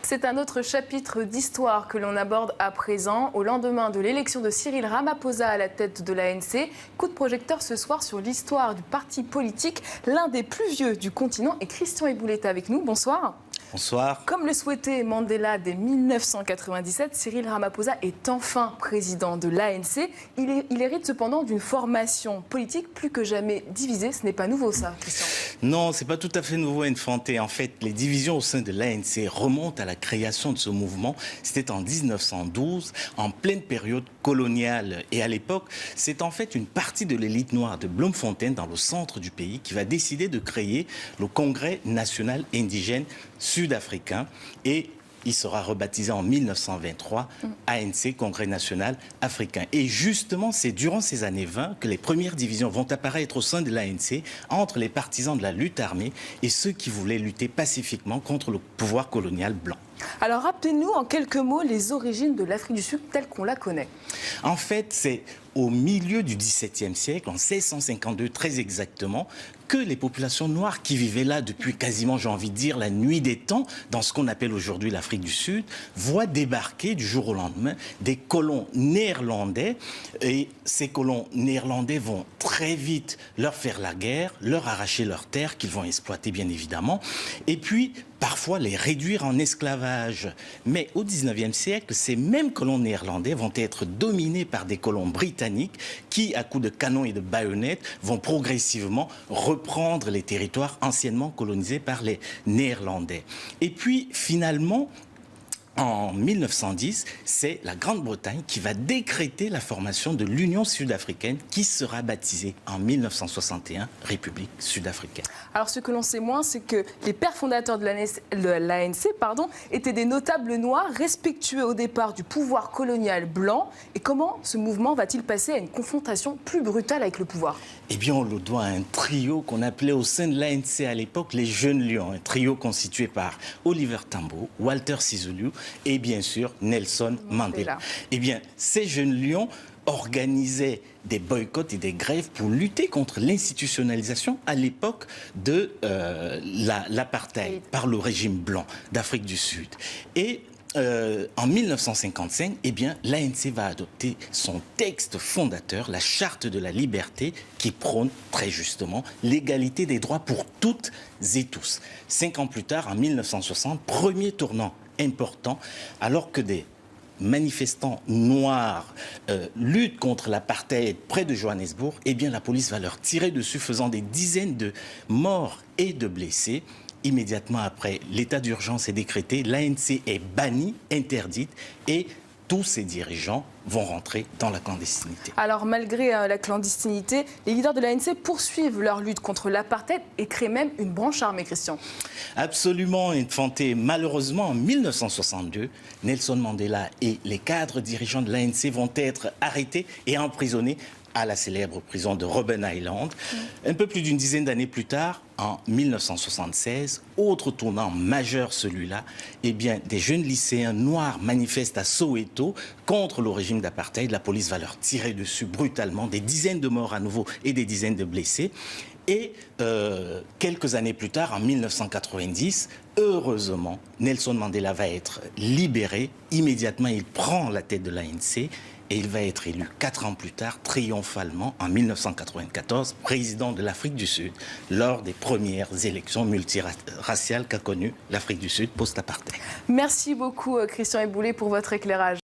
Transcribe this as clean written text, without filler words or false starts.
C'est un autre chapitre d'histoire que l'on aborde à présent. Au lendemain de l'élection de Cyril Ramaphosa à la tête de l'ANC, coup de projecteur ce soir sur l'histoire du parti politique, l'un des plus vieux du continent. Et Christian Eboulé est avec nous. Bonsoir. Bonsoir. Comme le souhaitait Mandela dès 1997, Cyril Ramaphosa est enfin président de l'ANC. Il hérite cependant d'une formation politique plus que jamais divisée. Ce n'est pas nouveau ça, Christian? Non, c'est pas tout à fait nouveau, Infanté. En fait, les divisions au sein de l'ANC remontent à la création de ce mouvement. C'était en 1912, en pleine période coloniale. Et à l'époque, c'est en fait une partie de l'élite noire de Bloemfontein, dans le centre du pays, qui va décider de créer le Congrès national indigène sud-africain. Et il sera rebaptisé en 1923 ANC, Congrès national africain. Et justement, c'est durant ces années 20 que les premières divisions vont apparaître au sein de l'ANC entre les partisans de la lutte armée et ceux qui voulaient lutter pacifiquement contre le pouvoir colonial blanc. Alors rappelez-nous en quelques mots les origines de l'Afrique du Sud telle qu'on la connaît. En fait, c'est au milieu du XVIIe siècle, en 1652 très exactement, que les populations noires qui vivaient là depuis quasiment, j'ai envie de dire, la nuit des temps, dans ce qu'on appelle aujourd'hui l'Afrique du Sud, voient débarquer du jour au lendemain des colons néerlandais. Et ces colons néerlandais vont très vite leur faire la guerre, leur arracher leurs terres qu'ils vont exploiter bien évidemment, et puis parfois les réduire en esclavage. Mais au XIXe siècle, ces mêmes colons néerlandais vont être dominés par des colons britanniques qui, à coups de canon et de baïonnettes, vont progressivement reprendre les territoires anciennement colonisés par les Néerlandais. Et puis, finalement, en 1910, c'est la Grande-Bretagne qui va décréter la formation de l'Union sud-africaine qui sera baptisée en 1961 République sud-africaine. Alors ce que l'on sait moins, c'est que les pères fondateurs de l'ANC étaient des notables noirs respectueux au départ du pouvoir colonial blanc. Et comment ce mouvement va-t-il passer à une confrontation plus brutale avec le pouvoir? Eh bien, on le doit à un trio qu'on appelait au sein de l'ANC à l'époque les Jeunes Lions. Un trio constitué par Oliver Tambo, Walter Sisulu et bien sûr Nelson Mandela. Eh bien, ces Jeunes Lions organisaient des boycotts et des grèves pour lutter contre l'institutionnalisation à l'époque de l'apartheid par le régime blanc d'Afrique du Sud. Et en 1955, eh bien, l'ANC va adopter son texte fondateur, la Charte de la liberté, qui prône très justement l'égalité des droits pour toutes et tous. 5 ans plus tard, en 1960, premier tournant important, alors que des manifestants noirs luttent contre l'apartheid près de Johannesburg, eh bien, la police va leur tirer dessus, faisant des dizaines de morts et de blessés. Immédiatement après, l'état d'urgence est décrété, l'ANC est bannie, interdite, et tous ses dirigeants vont rentrer dans la clandestinité. Alors malgré la clandestinité, les leaders de l'ANC poursuivent leur lutte contre l'apartheid et créent même une branche armée, Christian. Absolument, Infanté. Malheureusement, en 1962, Nelson Mandela et les cadres dirigeants de l'ANC vont être arrêtés et emprisonnés à la célèbre prison de Robben Island. Un peu plus d'une dizaine d'années plus tard, en 1976, autre tournant majeur celui-là, eh bien, des jeunes lycéens noirs manifestent à Soweto contre le régime d'apartheid. La police va leur tirer dessus brutalement, des dizaines de morts à nouveau et des dizaines de blessés. Et quelques années plus tard, en 1990, heureusement, Nelson Mandela va être libéré. Immédiatement, il prend la tête de l'ANC. Et il va être élu 4 ans plus tard, triomphalement, en 1994, président de l'Afrique du Sud, lors des premières élections multiraciales qu'a connues l'Afrique du Sud post-apartheid. Merci beaucoup, Christian Eboulé, pour votre éclairage.